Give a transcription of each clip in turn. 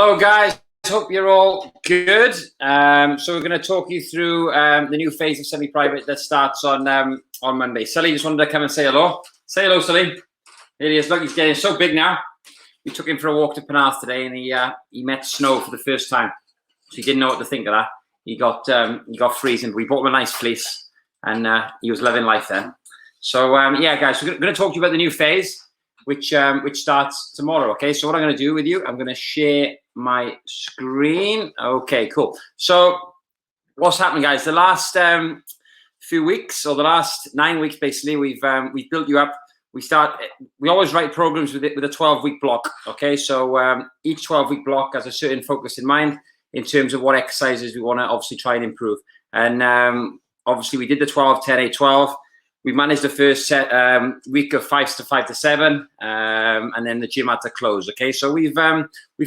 Hello guys, hope you're all good. So we're going to talk you through the new phase of semi-private that starts on Monday. Sully just wanted to come and say hello. Say hello, Sully. Here he is. Look, he's getting so big now. We took him for a walk to Penarth today, and he met snow for the first time. So he didn't know what to think of that. He got freezing. We bought him a nice fleece, and he was loving life then. So yeah, guys, we're going to talk to you about the new phase, which starts tomorrow. Okay, so what I'm going to do with you, I'm going to share my screen. Okay, cool. So what's happening, guys? The last few weeks, or the last 9 weeks, basically, we've built you up. We always write programs with a 12-week block. Okay, so each 12-week block has a certain focus in mind in terms of what exercises we want to obviously try and improve. And obviously, we did the 12, 10, 8, 12. We managed the first week of 5 to 7, and then the gym had to close. Okay, so we've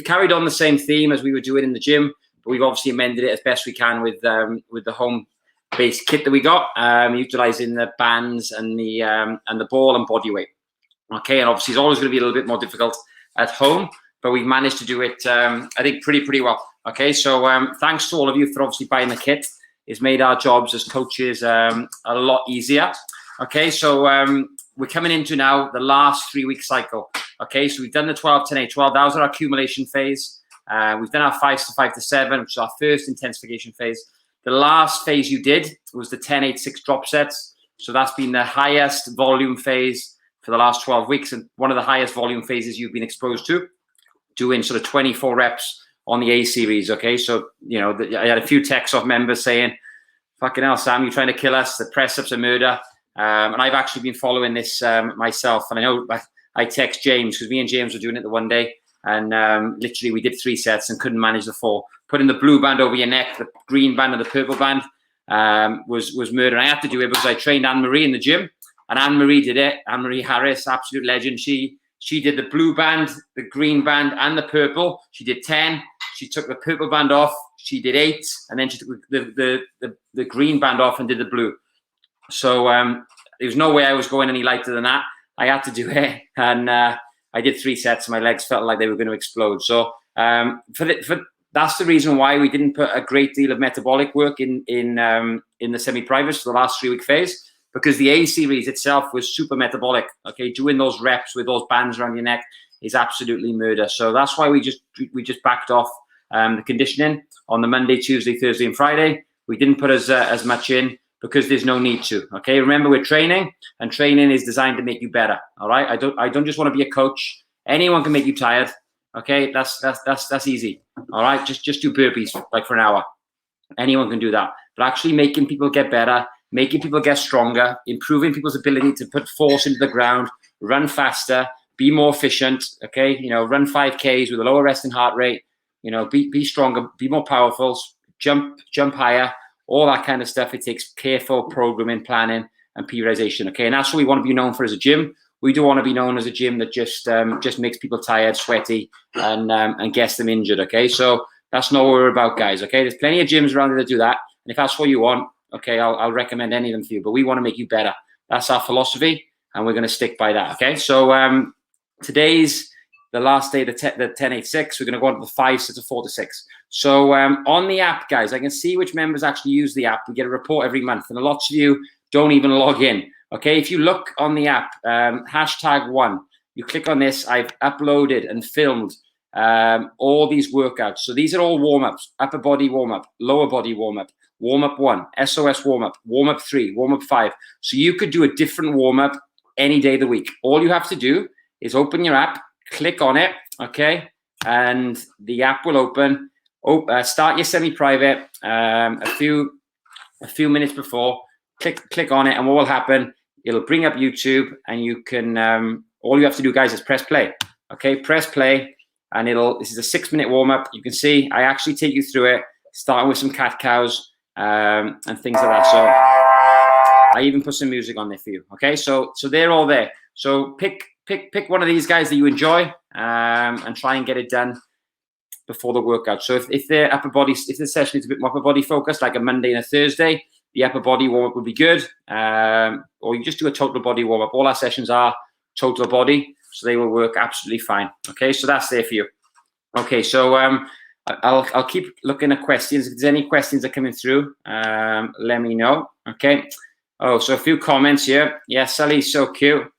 carried on the same theme as we were doing in the gym, but we've obviously amended it as best we can with the home-based kit that we got, utilizing the bands and the ball and body weight. Okay, and obviously it's always going to be a little bit more difficult at home, but we've managed to do it, I think, pretty well. Okay, so thanks to all of you for obviously buying the kit. It's made our jobs as coaches a lot easier. Okay, so we're coming into now the last 3-week cycle. Okay, so we've done the 12, 10, 8, 12. That was our accumulation phase. We've done our 5 to 7, which is our first intensification phase. The last phase you did was the 10, 8, 6 drop sets. So that's been the highest volume phase for the last 12 weeks, and one of the highest volume phases you've been exposed to, doing sort of 24 reps on the A series. Okay, so you know, I had a few texts off members saying, "Fucking hell, Sam, you're trying to kill us. The press ups are murder." And I've actually been following this myself. And I know I text James, because me and James were doing it the one day. And literally we did 3 sets and couldn't manage the 4. Putting the blue band over your neck, the green band and the purple band was murder. And I had to do it because I trained Anne-Marie in the gym. And Anne-Marie did it. Anne-Marie Harris, absolute legend. She did the blue band, the green band, and the purple. She did 10. She took the purple band off. She did 8. And then she took the green band off and did the blue. So there was no way I was going any lighter than that. I had to do it, and I did 3 sets. And my legs felt like they were going to explode. So that's the reason why we didn't put a great deal of metabolic work in the semi-privates for the last 3-week phase, because the A series itself was super metabolic. Okay, doing those reps with those bands around your neck is absolutely murder. So that's why we just backed off the conditioning on the Monday, Tuesday, Thursday, and Friday. We didn't put as much in, because there's no need to. Okay, remember, we're training, and training is designed to make you better. All right, I don't just want to be a coach. Anyone can make you tired. Okay, that's easy. All right, just do burpees like for an hour. Anyone can do that. But actually making people get better, making people get stronger, improving people's ability to put force into the ground, run faster, be more efficient. Okay, you know, run 5Ks with a lower resting heart rate. You know, be stronger, be more powerful, jump higher. All that kind of stuff. It takes careful programming, planning, and periodization. Okay, and that's what we want to be known for as a gym. We don't want to be known as a gym that just makes people tired, sweaty, and gets them injured. Okay, so that's not what we're about, guys. Okay, there's plenty of gyms around here that do that, and if that's what you want, okay, I'll recommend any of them for you. But we want to make you better. That's our philosophy, and we're going to stick by that. Okay, so today's the last day, the 10, 8, 6. We're going to go on to the 5 sets of 4 to 6. So on the app, guys, I can see which members actually use the app. We get a report every month, and lots of you don't even log in. Okay, if you look on the app, #1, you click on this. I've uploaded and filmed all these workouts. So these are all warm-ups: upper body warm-up, lower body warm-up, warm-up 1, SOS warm-up, warm-up 3, warm-up 5. So you could do a different warm-up any day of the week. All you have to do is open your app, click on it, okay, and the app will open. Start your semi-private a few minutes before. Click on it, and what will happen? It'll bring up YouTube, and you can. All you have to do, guys, is press play. Okay, press play, and this is a 6-minute warm up. You can see I actually take you through it, starting with some cat cows and things like that. So I even put some music on there for you. Okay, so they're all there. So pick one of these guys that you enjoy and try and get it done before the workout. So if the session is a bit more upper body focused, like a Monday and a Thursday, the upper body warm up would be good. Or you just do a total body warm up. All our sessions are total body, so they will work absolutely fine. Okay, so that's there for you. Okay, so I'll keep looking at questions. If there's any questions that are coming through, let me know. Okay. Oh, so a few comments here. Yeah, Sally's so cute.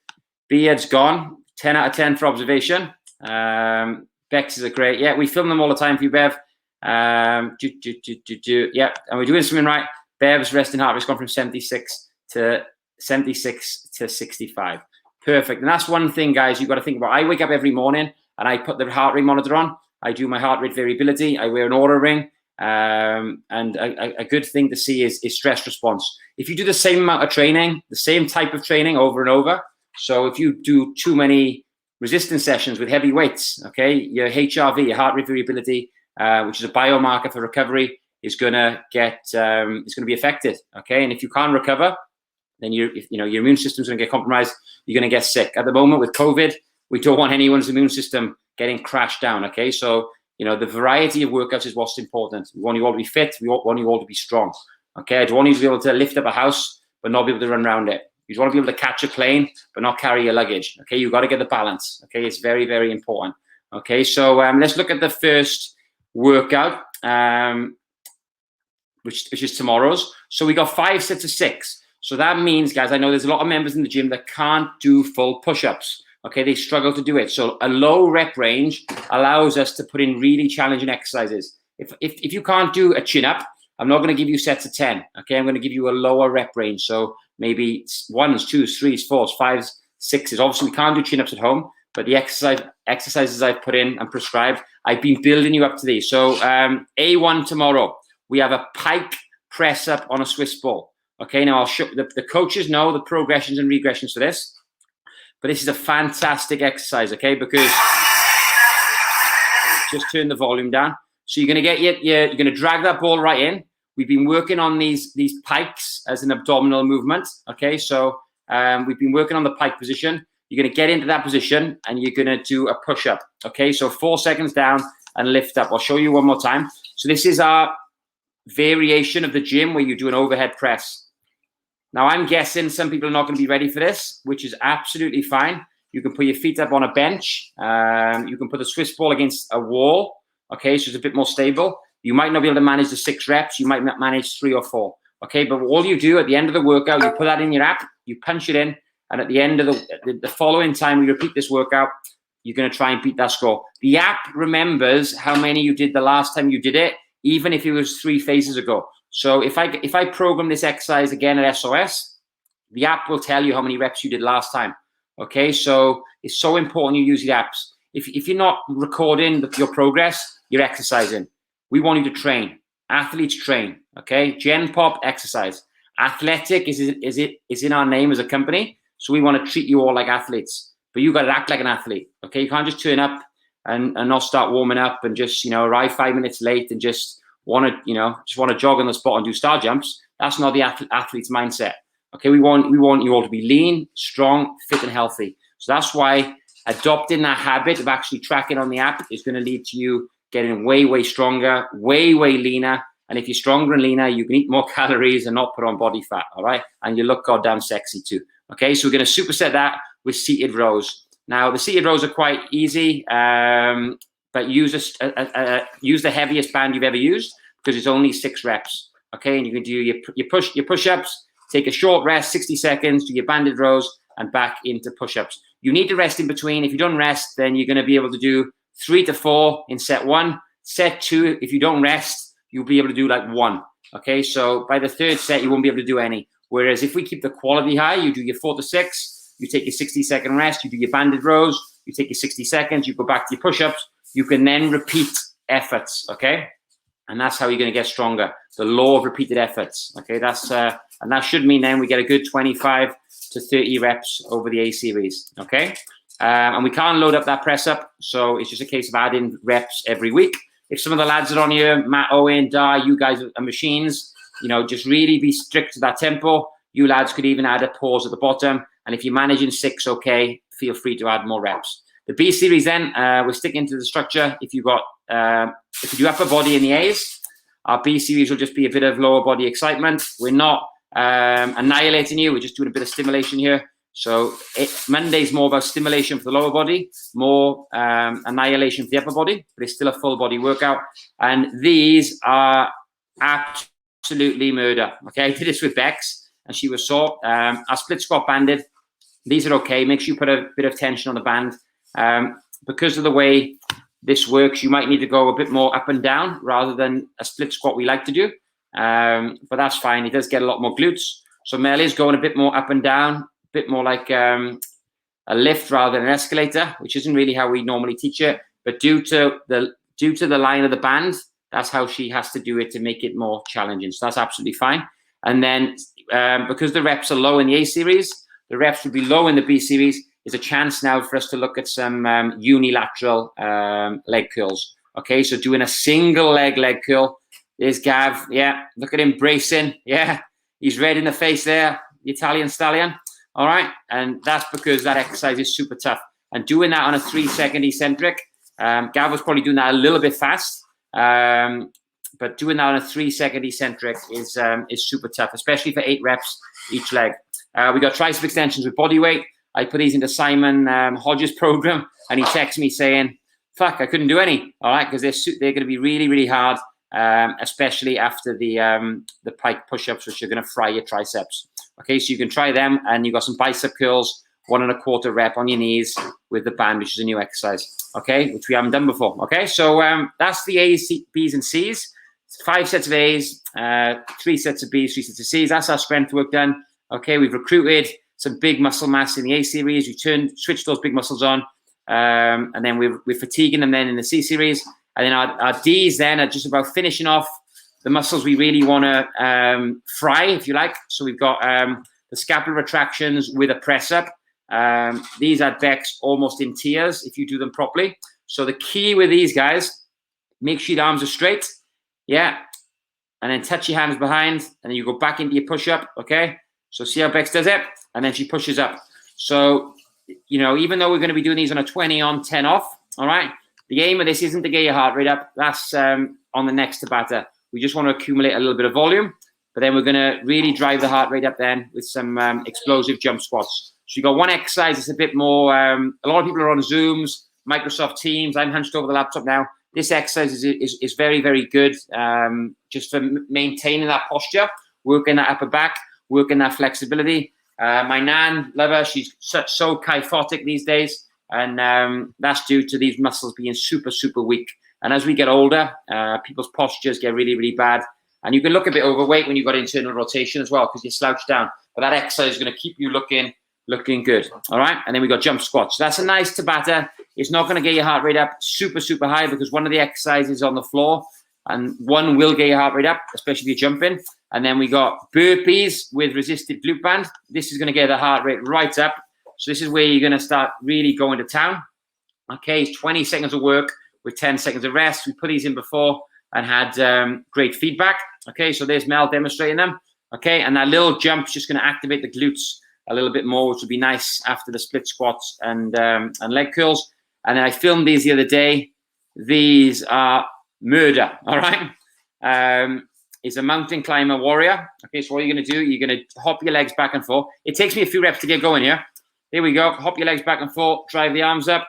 Beard's gone. 10 out of 10 for observation. Bex is a great. Yeah, we film them all the time for you, Bev. Yeah, and we're doing something right. Bev's resting heart rate's gone from 76 to 65. Perfect. And that's one thing, guys, you've got to think about. I wake up every morning and I put the heart rate monitor on. I do my heart rate variability. I wear an Oura ring. And a good thing to see is stress response. If you do the same amount of training, the same type of training over and over, so if you do too many resistance sessions with heavy weights, okay, your HRV, your heart rate variability, which is a biomarker for recovery, is gonna get it's gonna be affected. Okay, and if you can't recover, then your immune system's gonna get compromised. You're gonna get sick. At the moment with COVID, we don't want anyone's immune system getting crashed down. Okay, so the variety of workouts is what's important. We want you all to be fit. We want you all to be strong. Okay, I don't want you to be able to lift up a house but not be able to run around it. You want to be able to catch a plane, but not carry your luggage. Okay, you've got to get the balance. Okay, it's very, very important. Okay, so let's look at the first workout, which is tomorrow's. So we got 5 sets of 6. So that means, guys, I know there's a lot of members in the gym that can't do full push-ups. Okay, they struggle to do it. So a low rep range allows us to put in really challenging exercises. If you can't do a chin-up, I'm not going to give you sets of 10. Okay, I'm going to give you a lower rep range. So maybe 1s, 2s, 3s, 4s, 5s, 6s. Obviously, we can't do chin-ups at home, but the exercises I've put in and prescribed, I've been building you up to these. So A1 tomorrow, we have a pike press up on a Swiss ball. Okay, now I'll show the coaches know the progressions and regressions for this, but this is a fantastic exercise. Okay, because just turn the volume down. So you're going to get you're going to drag that ball right in. We've been working on these pikes as an abdominal movement. Okay, so we've been working on the pike position. You're going to get into that position and you're going to do a push-up. Okay, so 4 seconds down and lift up. I'll show you one more time. So this is our variation of the gym where you do an overhead press. Now, I'm guessing some people are not going to be ready for this, which is absolutely fine. You can put your feet up on a bench. You can put the Swiss ball against a wall. Okay, so it's a bit more stable. You might not be able to manage the 6 reps. You might not manage 3 or 4. Okay, but all you do at the end of the workout, you put that in your app, you punch it in, and at the end of the following time we repeat this workout, you're going to try and beat that score. The app remembers how many you did the last time you did it, even if it was 3 phases ago. So if I program this exercise again at SOS, the app will tell you how many reps you did last time. Okay, so it's so important you use the apps. If you're not recording your progress, you're exercising. We want you to train. Athletes train. Okay, Gen Pop exercise. Athletic is in our name as a company, so we want to treat you all like athletes. But you got to act like an athlete. Okay, you can't just turn up and not start warming up and just arrive 5 minutes late and just want to jog on the spot and do star jumps. That's not the athlete's mindset. Okay, we want you all to be lean, strong, fit, and healthy. So that's why adopting that habit of actually tracking on the app is going to lead to you getting way, way stronger, way, way leaner. And if you're stronger and leaner, you can eat more calories and not put on body fat, all right? And you look goddamn sexy too. Okay, so we're going to superset that with seated rows. Now, the seated rows are quite easy, but use the heaviest band you've ever used because it's only 6 reps. Okay, and you can do your push-ups, take a short rest, 60 seconds, do your banded rows, and back into push-ups. You need to rest in between. If you don't rest, then you're going to be able to do 3 to 4 in set 1. Set 2, if you don't rest, you'll be able to do like 1. Okay, so by the 3rd set, you won't be able to do any. Whereas if we keep the quality high, you do your 4 to 6, you take your 60-second rest, you do your banded rows, you take your 60 seconds, you go back to your push-ups, you can then repeat efforts, okay? And that's how you're going to get stronger. The law of repeated efforts, okay? And that should mean then we get a good 25 to 30 reps over the A series, okay? And we can't load up that press up, so it's just a case of adding reps every week. If some of the lads are on here, Matt, Owen, Dar, you guys are machines, just really be strict to that tempo. You lads could even add a pause at the bottom. And if you're managing 6, okay, feel free to add more reps. The B series then, we're sticking to the structure. If you do upper body in the A's, our B series will just be a bit of lower body excitement. We're not annihilating you. We're just doing a bit of stimulation here. So Monday's more about stimulation for the lower body, more annihilation for the upper body, but it's still a full body workout. And these are absolutely murder. Okay, I did this with Bex, and she was sore. I split squat banded. These are okay. Make sure you put a bit of tension on the band. Because of the way this works, you might need to go a bit more up and down rather than a split squat we like to do. But that's fine. It does get a lot more glutes. So Mel is going a bit more up and down, a bit more like a lift rather than an escalator, which isn't really how we normally teach it. But due to the line of the band, that's how she has to do it to make it more challenging. So that's absolutely fine. And then because the reps are low in the A series, the reps would be low in the B series. There's a chance now for us to look at some unilateral leg curls. Okay, so doing a single leg curl. There's Gav. Yeah, look at him bracing. Yeah, he's red in the face there, the Italian stallion. All right, and that's because that exercise is super tough. And doing that on a 3-second eccentric, Gav was probably doing that a little bit fast. But doing that on a 3-second eccentric is super tough, especially for 8 reps each leg. We got tricep extensions with body weight. I put these into Simon Hodges' program, and he texts me saying, "Fuck, I couldn't do any." All right, because they're going to be really, really hard, especially after the Pike push-ups, which are going to fry your triceps. Okay, so you can try them, and you got some bicep curls, 1 1/4 rep on your knees with the band, which is a new exercise. Okay, which we haven't done before. Okay, so that's the A's, B's, and C's. 5 sets of A's, 3 sets of B's, 3 sets of C's. That's our strength work done. Okay, we've recruited some big muscle mass in the A series. We switch those big muscles on, and then we're fatiguing them then in the C series. And then our D's then are just about finishing off the muscles we really want to fry, if you like. So we've got the scapular retractions with a press up. These are Bex almost in tears if you do them properly. So the key with these guys, make sure your arms are straight. Yeah. And then touch your hands behind, and then you go back into your push-up, okay? So see how Bex does it? And then she pushes up. So, you know, even though we're going to be doing these on a 20 on, 10 off, all right? The aim of this isn't to get your heart rate up. That's on the next Tabata. We just want to accumulate a little bit of volume, but then we're going to really drive the heart rate up then with some explosive jump squats. So you got one exercise that's a bit more, a lot of people are on Zooms, Microsoft Teams. I'm hunched over the laptop now. This exercise is very, very good just for maintaining that posture, working that upper back, working that flexibility. My nan, love her, she's so kyphotic these days, and that's due to these muscles being super, super weak. And as we get older, people's postures get really, really bad. And you can look a bit overweight when you've got internal rotation as well because you slouch down. But that exercise is going to keep you looking good. All right. And then we got jump squats. So that's a nice Tabata. It's not going to get your heart rate up super, super high because one of the exercises on the floor and one will get your heart rate up, especially if you're jumping. And then we got burpees with resistive glute band. This is going to get the heart rate right up. So this is where you're going to start really going to town. Okay. It's 20 seconds of work with 10 seconds of rest. We put these in before and had great feedback. Okay. So there's Mel demonstrating them. Okay. And that little jump is just going to activate the glutes a little bit more, which would be nice after the split squats and leg curls. And I filmed these the other day. These are murder, all right? It's a mountain climber warrior. Okay, so what you're going to do, you're going to hop your legs back and forth. It takes me a few reps to get going here. Here we go. Hop your legs back and forth. Drive the arms up.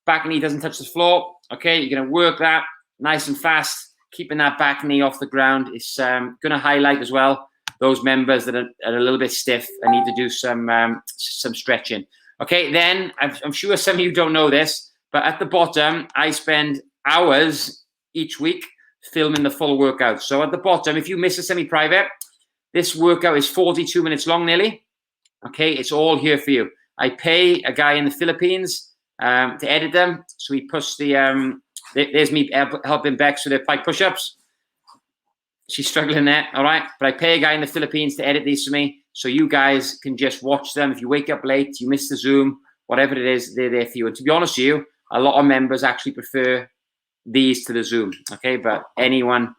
Back knee doesn't touch the floor. Okay, you're going to work that nice and fast, keeping that back knee off the ground. It's going to highlight as well those members that are a little bit stiff and need to do some stretching. Okay, then I'm sure some of you don't know this, but at the bottom, I spend hours each week filming the full workout. So at the bottom, if you miss a semi-private, this workout is 42 minutes long nearly. Okay, it's all here for you. I pay a guy in the Philippines to edit them. So we push the, there's me helping Bex with her Pike push-ups. She's struggling there, all right? But I pay a guy in the Philippines to edit these for me, so you guys can just watch them. If you wake up late, you miss the Zoom, whatever it is, they're there for you. And to be honest with you, a lot of members actually prefer these to the Zoom, okay? But everyone's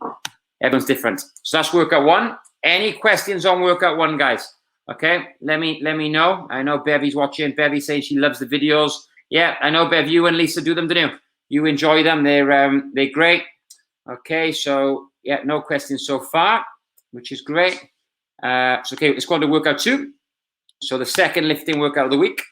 different. So that's workout 1. Any questions on workout 1, guys? Okay, let me know. I know Bevy's watching. Bevy's saying she loves the videos. Yeah, I know, Bev, you and Lisa do them, don't you? You enjoy them. They're great. Okay, so yeah, no questions so far, which is great. So okay, let's go on to workout 2. So the second lifting workout of the week.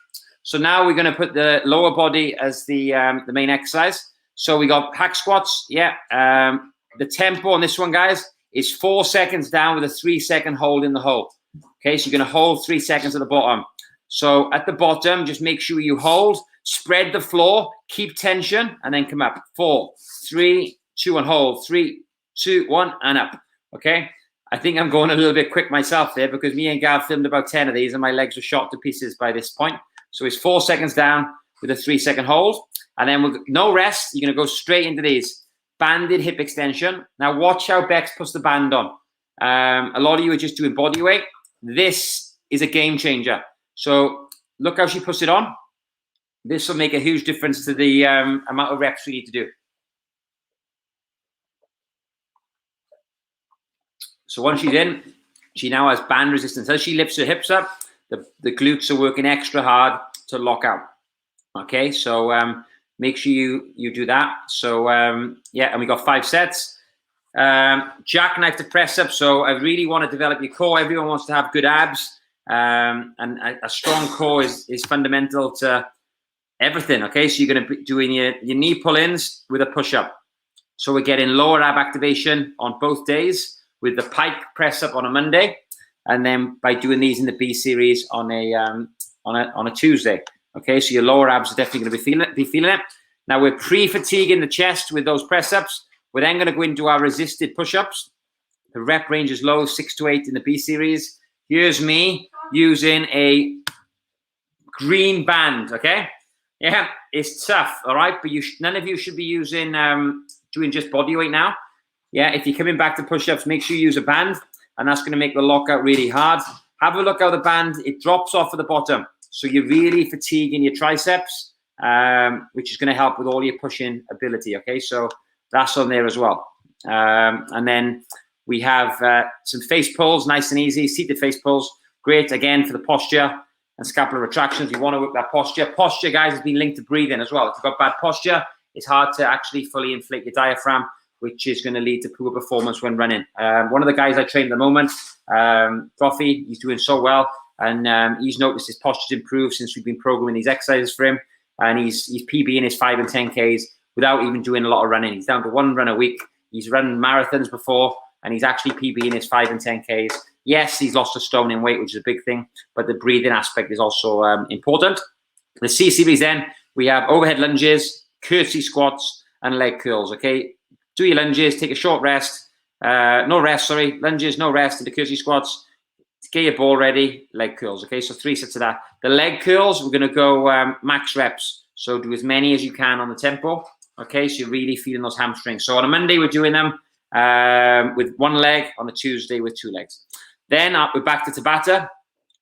So now we're going to put the lower body as the main exercise. So we got hack squats. Yeah. The tempo on this one, guys, is 4 seconds down with a 3-second hold in the hole. Okay, so you're going to hold 3 seconds at the bottom. So at the bottom, just make sure you hold, spread the floor, keep tension, and then come up. 4, 3, 2, and hold. 3, 2, 1, and up. Okay. I think I'm going a little bit quick myself there because me and Gav filmed about 10 of these and my legs were shot to pieces by this point. So it's 4 seconds down with a 3-second hold. And then with no rest, you're going to go straight into these. Banded hip extension. Now watch how Bex puts the band on. A lot of you are just doing body weight. This is a game changer. So look how she puts it on. This will make a huge difference to the amount of reps we need to do. So once she's in, she now has band resistance. As she lifts her hips up, the glutes are working extra hard to lock out. Okay, so make sure you do that. So yeah, and we got 5 sets. Jackknife to press up. So I really want to develop your core. Everyone wants to have good abs, and a strong core is fundamental to everything. Okay, so you're going to be doing your knee pull-ins with a push-up. So we're getting lower ab activation on both days with the Pike press up on a Monday, and then by doing these in the B series on a Tuesday. Okay, so your lower abs are definitely going to be feeling it. Now we're pre-fatiguing the chest with those press ups. We're then going to go into our resisted push-ups. The rep range is low, 6 to 8 in the B series. Here's me using a green band. Okay, yeah, it's tough. All right, but none of you should be using doing just body weight now. Yeah, if you're coming back to push-ups, make sure you use a band, and that's going to make the lockout really hard. Have a look how the band, it drops off at the bottom. So you're really fatiguing your triceps, which is going to help with all your pushing ability, okay? So that's on there as well. And then we have some face pulls, nice and easy, seated face pulls. Great, again, for the posture and scapular retractions. You want to work that posture. Posture, guys, has been linked to breathing as well. If you've got bad posture, it's hard to actually fully inflate your diaphragm, which is going to lead to poor performance when running. One of the guys I train at the moment, Coffee, he's doing so well. And he's noticed his posture's improved since we've been programming these exercises for him. And he's PB in his 5 and 10Ks without even doing a lot of running. He's down to 1 run a week. He's run marathons before, and he's actually PB in his 5 and 10Ks. Yes, he's lost a stone in weight, which is a big thing, but the breathing aspect is also important. The C series then, we have overhead lunges, curtsy squats, and leg curls, okay? Do your lunges, take a short rest. Lunges, no rest, and the curtsy squats. Get your ball ready, leg curls, okay? So 3 sets of that. The leg curls, we're going to go max reps. So do as many as you can on the tempo, okay? So you're really feeling those hamstrings. So on a Monday, we're doing them with 1 leg, on a Tuesday with 2 legs. Then we're back to Tabata.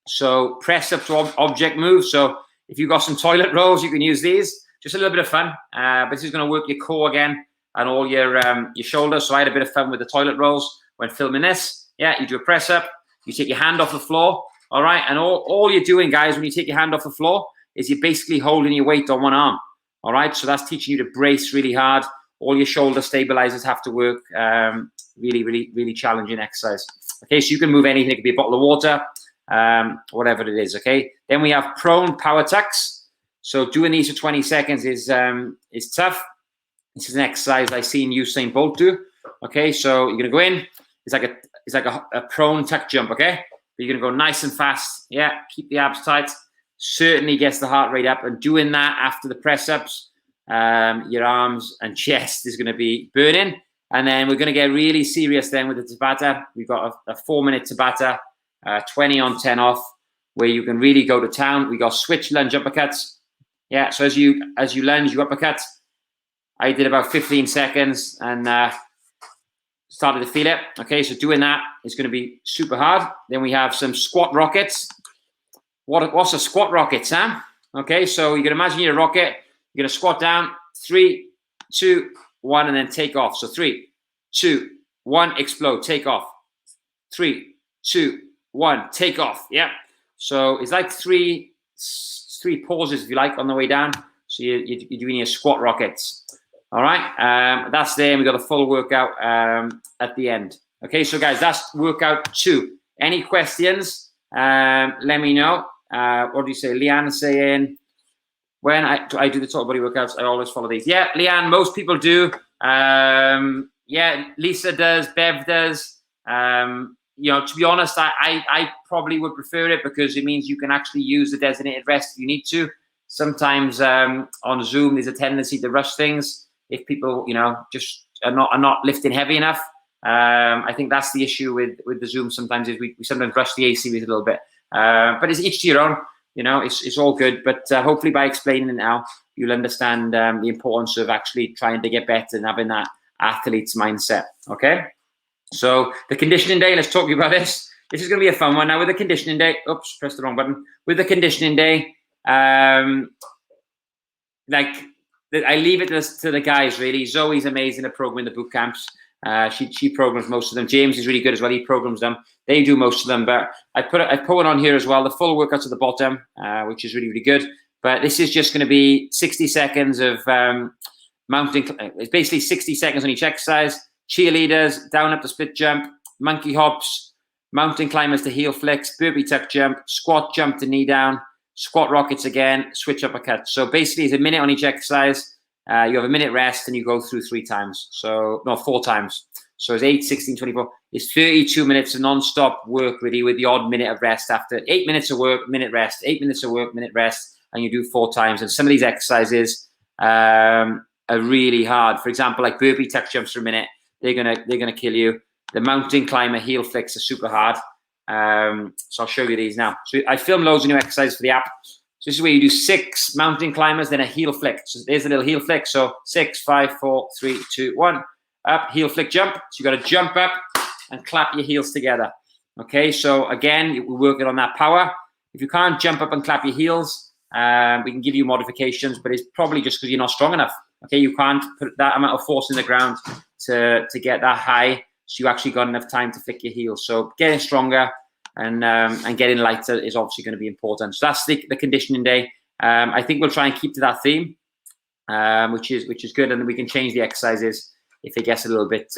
So press up to object move. So if you've got some toilet rolls, you can use these. Just a little bit of fun. But this is going to work your core again and all your shoulders. So I had a bit of fun with the toilet rolls when filming this. Yeah, you do a press up. You take your hand off the floor, all right? And all you're doing, guys, when you take your hand off the floor is you're basically holding your weight on 1 arm, all right? So that's teaching you to brace really hard. All your shoulder stabilizers have to work. Really, really, really challenging exercise. Okay, so you can move anything. It could be a bottle of water, whatever it is, okay? Then we have prone power tucks. So doing these for 20 seconds is tough. This is an exercise I've seen Usain Bolt do. Okay, so you're going to go in. It's like a prone tuck jump, okay? But you're going to go nice and fast. Yeah, keep the abs tight. Certainly gets the heart rate up. And doing that after the press-ups, your arms and chest is going to be burning. And then we're going to get really serious then with the Tabata. We've got a 4-minute Tabata, 20 on, 10 off, where you can really go to town. We got switch lunge uppercuts. Yeah, so as you lunge, you uppercut. I did about 15 seconds and started to feel it. Okay, so doing that is going to be super hard. Then we have some squat rockets. What's a squat rocket, Sam? Okay, so you can imagine you're a rocket. You're going to squat down, 3, 2, 1, and then take off. So 3, 2, 1, explode, take off. 3, 2, 1, take off. Yeah. So it's like three pauses, if you like, on the way down. So you're doing your squat rockets. All right. That's there. And we got a full workout at the end. Okay. So guys, that's workout 2. Any questions? Let me know. What do you say? Leanne saying, when I do the total body workouts, I always follow these. Yeah, Leanne, most people do. Yeah, Lisa does, Bev does. You know, to be honest, I probably would prefer it because it means you can actually use the designated rest if you need to. Sometimes on Zoom, there's a tendency to rush things if people, you know, just are not lifting heavy enough. I think that's the issue with the Zoom sometimes is we sometimes rush the A series a little bit. But it's each to your own. You know, it's all good. But hopefully by explaining it now, you'll understand the importance of actually trying to get better and having that athlete's mindset. Okay? So the conditioning day, let's talk about this. This is going to be a fun one. Now with the conditioning day, oops, pressed the wrong button. With the conditioning day, like I leave it to the guys really. Zoe's amazing at programming the boot camps. She programs most of them. James is really good as well. He programs them. They do most of them, but I put one on here as well. The full workouts at the bottom, which is really, really good. But this is just going to be 60 seconds of mounting. It's basically 60 seconds on each exercise. Cheerleaders, down up the split jump, monkey hops, mountain climbers to heel flicks, burpee tuck jump, squat jump to knee down, squat rockets again, switch uppercut. So basically it's a minute on each exercise. You have a minute rest and you go through 3 times. So, no, 4 times. So it's 8, 16, 24. It's 32 minutes of non-stop work really with the odd minute of rest after 8 minutes of work, minute rest, 8 minutes of work, minute rest, and you do 4 times. And some of these exercises are really hard. For example, like burpee tuck jumps for a minute, they're gonna kill you. The mountain climber heel flicks are super hard. So I'll show you these now. So I film loads of new exercises for the app. So this is where you do 6 mountain climbers, then a heel flick. So there's a little heel flick. So 6, 5, 4, 3, 2, 1. Up, heel flick jump. So you got to jump up and clap your heels together. Okay, so again, we're working on that power. If you can't jump up and clap your heels, we can give you modifications, but it's probably just because you're not strong enough. Okay, you can't put that amount of force in the ground to get that high. So you actually got enough time to flick your heels. So getting stronger and getting lighter is obviously going to be important. So that's the conditioning day. I think we'll try and keep to that theme, which is good, and then we can change the exercises if it gets a little bit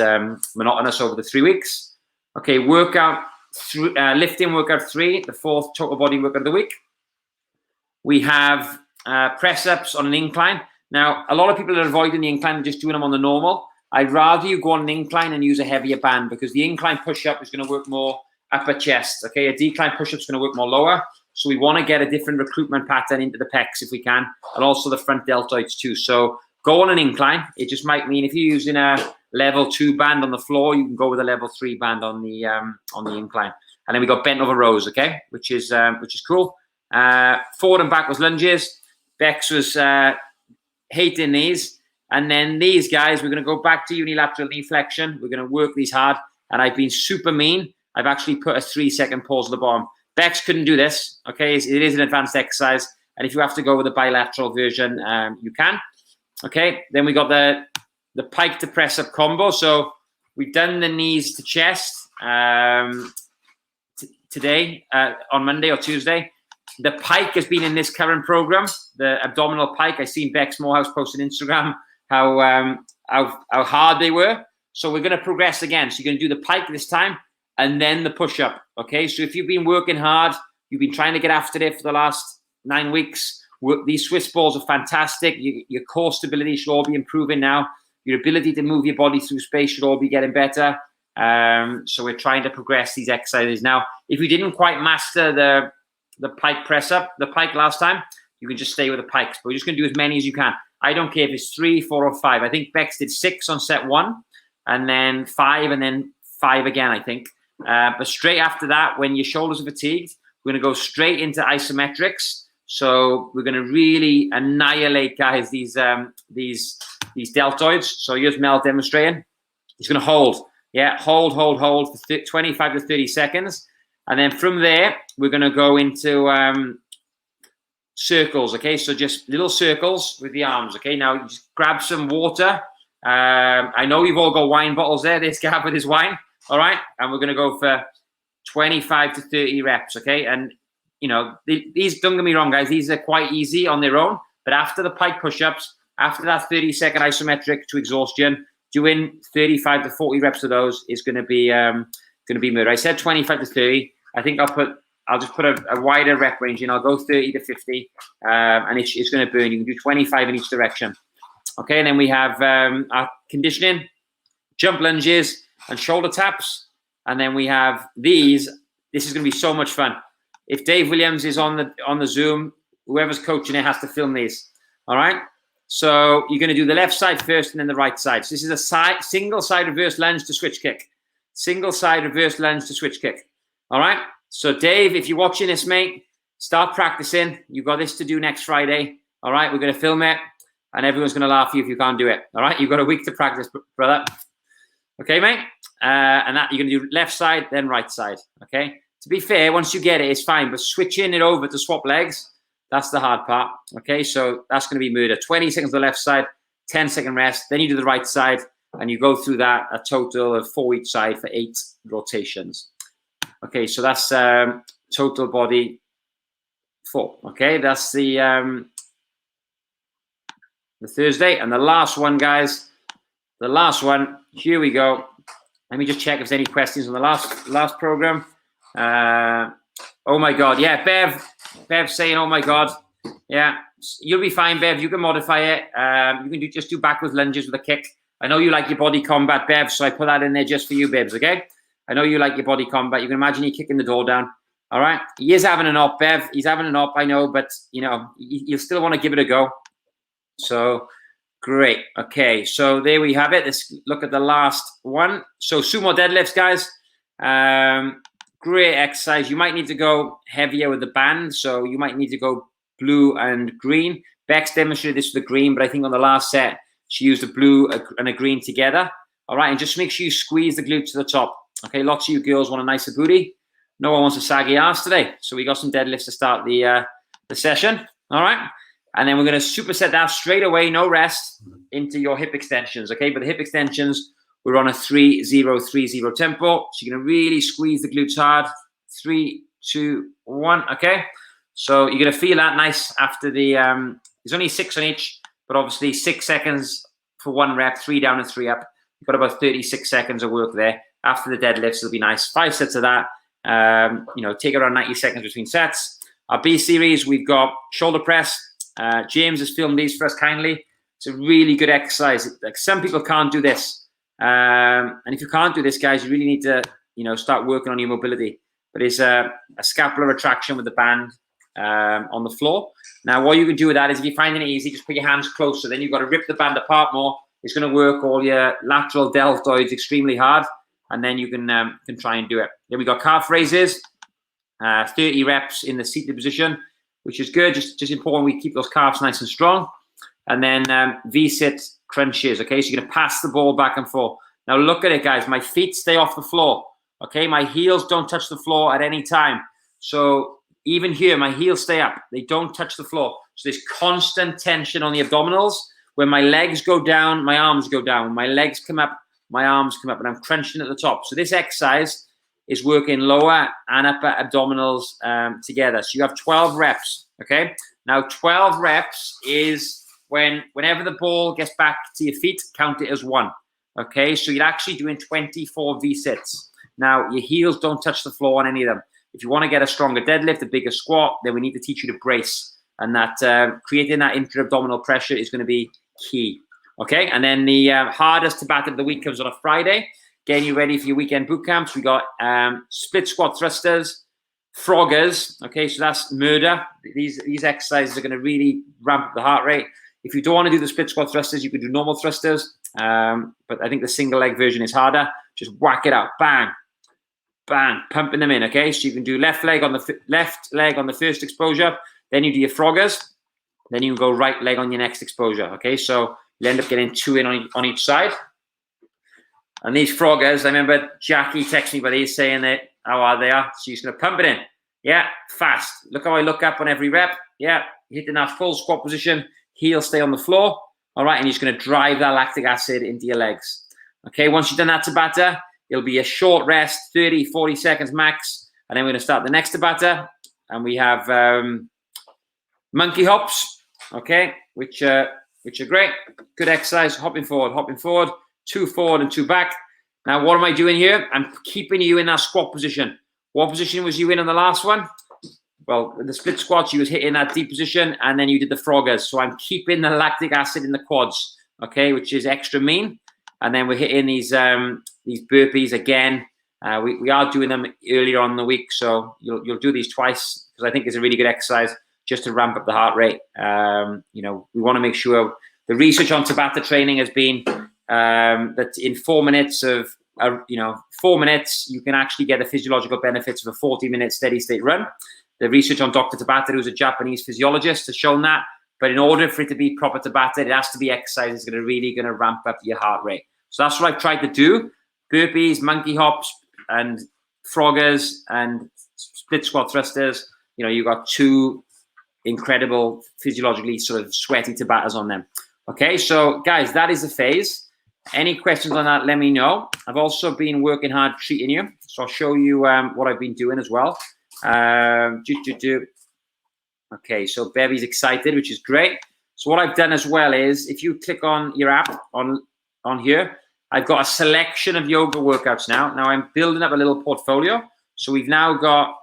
monotonous over the 3 weeks. Okay, lifting workout 3, the 4th total body workout of the week. We have press ups on an incline. Now, a lot of people are avoiding the incline and just doing them on the normal. I'd rather you go on an incline and use a heavier band because the incline push up is going to work more upper chest. Okay, a decline push up is going to work more lower. So we want to get a different recruitment pattern into the pecs if we can, and also the front deltoids too. So go on an incline. It just might mean if you're using a level 2 band on the floor, you can go with a level 3 band on the incline. And then we got bent over rows, okay, which is cool. Forward and backwards lunges. Bex was hating these. And then these guys, we're going to go back to unilateral knee flexion. We're going to work these hard. And I've been super mean. I've actually put a 3-second pause at the bottom. Bex couldn't do this, okay? It is an advanced exercise. And if you have to go with a bilateral version, you can. Okay, then we got the pike to press up combo. So we've done the knees to chest today on Monday or Tuesday. The pike has been in this current program, the abdominal pike. I seen Bex Morehouse post on Instagram how hard they were. So we're going to progress again. So you're going to do the pike this time and then the push up. Okay, so if you've been working hard, you've been trying to get after it for the last 9 weeks. These Swiss balls are fantastic. Your core stability should all be improving now. Your ability to move your body through space should all be getting better. So we're trying to progress these exercises. Now, if you didn't quite master the pike press up, the pike last time, you can just stay with the pikes. But we're just going to do as many as you can. I don't care if it's 3, 4, or 5. I think Bex did 6 on set 1, and then 5, and then 5 again, I think. But straight after that, when your shoulders are fatigued, we're going to go straight into isometrics. So we're going to really annihilate, guys, these deltoids. So here's Mel demonstrating. He's going to hold. Yeah, hold for 25 to 30 seconds. And then from there, we're going to go into circles, okay? So just little circles with the arms, okay? Now, you just grab some water. I know you've all got wine bottles there. This guy with his wine, all right? And we're going to go for 25 to 30 reps, okay? And, you know, these, don't get me wrong, guys, these are quite easy on their own. But after the pike push-ups, after that 30-second isometric to exhaustion, doing 35 to 40 reps of those is going to be murder. I said 25 to 30. I think I'll just put a wider rep range in. I'll go 30 to 50, and it's going to burn. You can do 25 in each direction. Okay, and then we have our conditioning, jump lunges, and shoulder taps. And then we have these. This is going to be so much fun. If Dave Williams is on the Zoom, whoever's coaching it has to film these. All right. So you're going to do the left side first and then the right side. So this is a single side reverse lunge to switch kick. Single side reverse lunge to switch kick. All right. So Dave, if you're watching this, mate, start practicing. You've got this to do next Friday. All right. We're going to film it and everyone's going to laugh at you if you can't do it. All right. You've got a week to practice, brother. Okay, mate. And that you're going to do left side, then right side. Okay. To be fair, once you get it, it's fine. But switching it over to swap legs, that's the hard part. Okay, so that's going to be murder. 20 seconds on the left side, 10-second rest. Then you do the right side, and you go through that a total of 4 each side for 8 rotations. Okay, so that's total body 4. Okay, that's the Thursday. And the last one, guys, the last one, here we go. Let me just check if there's any questions on the last program. Oh my God, yeah, Bev saying, oh my God, yeah, you'll be fine, Bev. You can modify it. You can just do backwards lunges with a kick. I know you like your body combat, Bev, so I put that in there just for you, Bebs, okay? I know you like your body combat. You can imagine you kicking the door down, all right? He is having an op, Bev. He's having an op, I know, but, you know, you'll still want to give it a go. So, great. Okay, so there we have it. Let's look at the last one. So, sumo deadlifts, guys. Great exercise. You might need to go heavier with the band. So you might need to go blue and green. Bex demonstrated this with the green, but I think on the last set, she used a blue and a green together. All right. And just make sure you squeeze the glutes to the top. Okay. Lots of you girls want a nicer booty. No one wants a saggy ass today. So we got some deadlifts to start the session. All right. And then we're going to superset that straight away. No rest into your hip extensions. Okay. But the hip extensions, we're on a 3-0-3-0 tempo. So you're going to really squeeze the glutes hard. 3, 2, 1. Okay. So you're going to feel that nice after the, there's only 6 on each, but obviously 6 seconds for 1 rep, 3 down and 3 up. You've got about 36 seconds of work there. After the deadlifts, it'll be nice. 5 sets of that. You know, take around 90 seconds between sets. Our B series, we've got shoulder press. James has filmed these for us kindly. It's a really good exercise. Like some people can't do this. And if you can't do this, guys, you really need to, you know, start working on your mobility. But it's a scapular attraction with the band on the floor. Now, what you can do with that is if you're finding it easy, just put your hands closer. Then you've got to rip the band apart more. It's going to work all your lateral deltoids extremely hard. And then you can try and do it. Then we got calf raises, 30 reps in the seated position, which is good. Just important we keep those calves nice and strong. And then V-sit crunches, okay? So you're going to pass the ball back and forth. Now look at it, guys. My feet stay off the floor, okay? My heels don't touch the floor at any time. So even here, my heels stay up. They don't touch the floor. So there's constant tension on the abdominals. When my legs go down, my arms go down. When my legs come up, my arms come up, and I'm crunching at the top. So this exercise is working lower and upper abdominals together. So you have 12 reps, okay? Now 12 reps is whenever the ball gets back to your feet, count it as 1. Okay, so you're actually doing 24 V-sits. Now, your heels don't touch the floor on any of them. If you want to get a stronger deadlift, a bigger squat, then we need to teach you to brace. And that creating that intra-abdominal pressure is going to be key. Okay, and then the hardest Tabata of the week comes on a Friday. Getting you ready for your weekend boot camps. We got split squat thrusters, froggers. Okay, so that's murder. These exercises are going to really ramp up the heart rate. If you don't want to do the split squat thrusters, you can do normal thrusters. But I think the single leg version is harder. Just whack it out. Bang, bang, pumping them in. Okay, so you can do left leg on the first exposure. Then you do your froggers. Then you can go right leg on your next exposure. Okay, so you end up getting 2 in on each side. And these froggers, I remember Jackie texted me, but he's saying that how hard they are. So you're just going to pump it in. Yeah, fast. Look how I look up on every rep. Yeah, hitting that full squat position. Heels stay on the floor. All right, and you're just going to drive that lactic acid into your legs. Okay, once you've done that Tabata, it'll be a short rest, 30, 40 seconds max. And then we're going to start the next Tabata. And we have monkey hops, okay, which are great. Good exercise, hopping forward, 2 forward and 2 back. Now, what am I doing here? I'm keeping you in that squat position. What position was you in on the last one? Well, the split squats, you was hitting that deep position, and then you did the froggers. So I'm keeping the lactic acid in the quads, okay, which is extra mean. And then we're hitting these burpees again. We are doing them earlier on in the week, so you'll do these twice because I think it's a really good exercise just to ramp up the heart rate. You know, we want to make sure the research on Tabata training has been that in 4 minutes of 4 minutes you can actually get the physiological benefits of a 40-minute steady state run. The research on Dr. Tabata, who's a Japanese physiologist, has shown that. But in order for it to be proper Tabata, it has to be exercise that's really going to ramp up your heart rate. So that's what I've tried to do. Burpees, monkey hops, and froggers, and split squat thrusters. You know, you've got 2 incredible physiologically sort of sweaty Tabatas on them. Okay, so guys, that is the phase. Any questions on that, let me know. I've also been working hard treating you. So I'll show you what I've been doing as well. Okay, so Bevy's excited, which is great. So what I've done as well is, if you click on your app on here, I've got a selection of yoga workouts now. Now I'm building up a little portfolio. So we've now got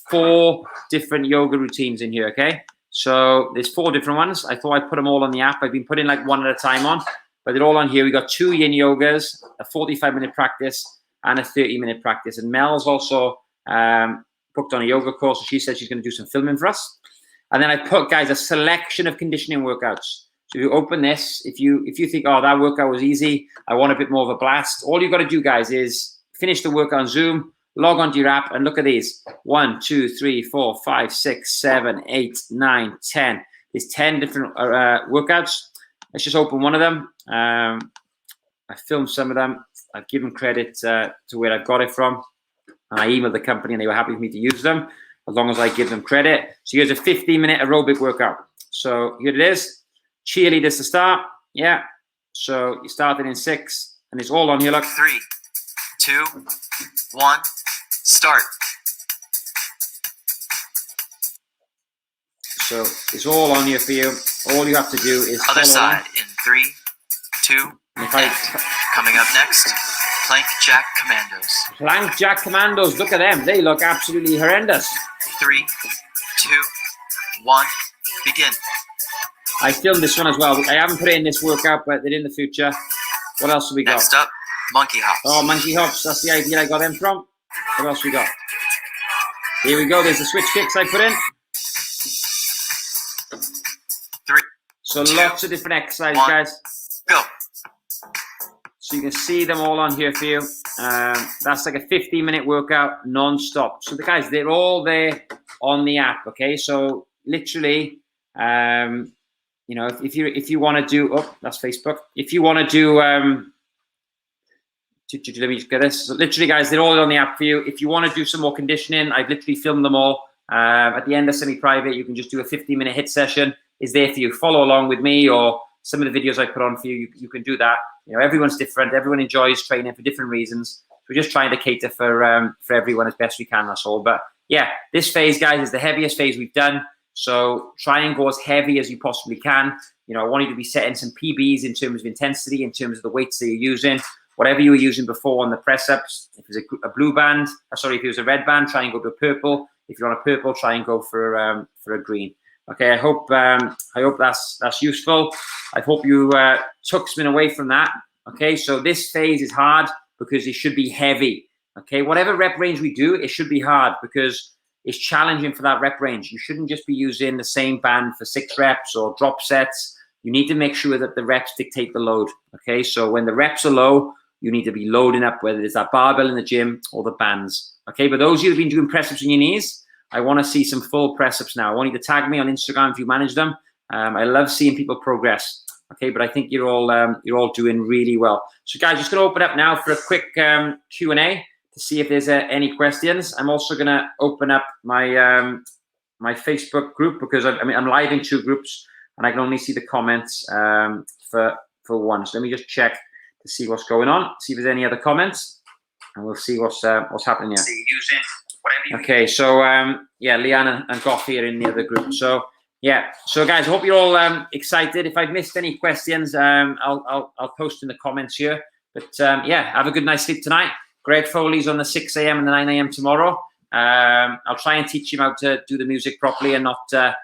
4 different yoga routines in here, okay? So there's 4 different ones. I thought I'd put them all on the app. I've been putting like one at a time on, but they're all on here. We got 2 yin yogas, a 45-minute practice, and a 30-minute practice. And Mel's also booked on a yoga course. So she said she's going to do some filming for us. And then I put, guys, a selection of conditioning workouts. So if you open this, if you think, oh, that workout was easy, I want a bit more of a blast, all you've got to do, guys, is finish the workout on Zoom, log onto your app, and look at these. 1, 2, 3, 4, 5, 6, 7, 8, 9, 10. There's 10 different workouts. Let's just open one of them. I filmed some of them. I've given credit to where I've got it from. And I emailed the company and they were happy for me to use them as long as I give them credit. So here's a 15-minute aerobic workout. So here it is. Cheerleaders to start. Yeah. So you started in 6 and it's all on here. Look. 3, 2, 1, start. So it's all on here for you. All you have to do is other side in 3, 2, and coming up next, plank jack commandos. Plank jack commandos. Look at them. They look absolutely horrendous. 3, 2, 1, begin. I filmed this one as well. I haven't put it in this workout, but they're in the future. What else have we got? Next up, monkey hops. Oh, monkey hops. That's the idea I got them from. What else we got? Here we go. There's the switch kicks I put in. 3. So 2, lots of different exercises, 1, guys. go. So you can see them all on here for you. That's like a 15-minute workout non-stop. So the guys, they're all there on the app. Okay, so literally, you know, if you want to do, oh, that's Facebook. If you want to do, let me just get this. So literally, guys, they're all on the app for you. If you want to do some more conditioning, I've literally filmed them all. At the end of semi-private, you can just do a 15-minute hit session. It's there for you. Follow along with me or some of the videos I put on for you. You can do that. You know, everyone's different. Everyone enjoys training for different reasons. We're just trying to cater for everyone as best we can. That's all. But yeah, this phase, guys, is the heaviest phase we've done. So try and go as heavy as you possibly can. You know, I want you to be setting some PBs in terms of intensity, in terms of the weights that you're using. Whatever you were using before on the press ups. If it was a blue band, if it was a red band, try and go to a purple. If you're on a purple, try and go for a green. Okay, I hope that's useful. I hope you took something away from that. Okay, so this phase is hard because it should be heavy. Okay, whatever rep range we do, it should be hard because it's challenging for that rep range. You shouldn't just be using the same band for 6 reps or drop sets. You need to make sure that the reps dictate the load. Okay, so when the reps are low, you need to be loading up, whether it's that barbell in the gym or the bands. Okay, but those of you who've been doing press-ups on your knees, I want to see some full press-ups now. I want you to tag me on Instagram if you manage them. I love seeing people progress. Okay, but I think you're all doing really well. So guys, just going to open up now for a quick Q&A to see if there's any questions. I'm also going to open up my my Facebook group because I'm live in 2 groups and I can only see the comments for one. So let me just check to see what's going on. See if there's any other comments, and we'll see what's happening here. Okay, so yeah, Leanne and Goff here in the other group. So yeah, so guys, I hope you're all excited. If I've missed any questions, I'll post in the comments here. But yeah, have a good night's sleep tonight. Greg Foley's on the 6 a.m. and the 9 a.m. tomorrow. I'll try and teach him how to do the music properly and not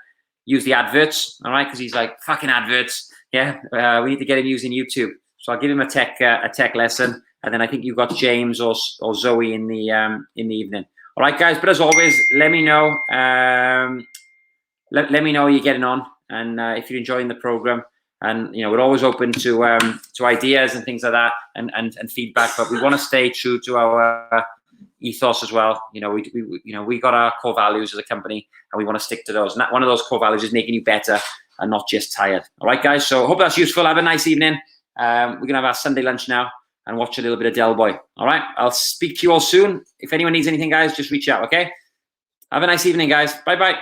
use the adverts, all right? Because he's like, fucking adverts. Yeah, we need to get him using YouTube. So I'll give him a tech lesson, and then I think you've got James or Zoe in the evening. All right, guys. But as always, let me know. Let me know how you're getting on, and if you're enjoying the program. And we're always open to ideas and things like that, and feedback. But we want to stay true to our ethos as well. We got our core values as a company, and we want to stick to those. And one of those core values is making you better and not just tired. All right, guys. So hope that's useful. Have a nice evening. We're gonna have our Sunday lunch now and watch a little bit of Del Boy. All right. I'll speak to you all soon. If anyone needs anything, guys, just reach out. Okay. Have a nice evening, guys. Bye bye.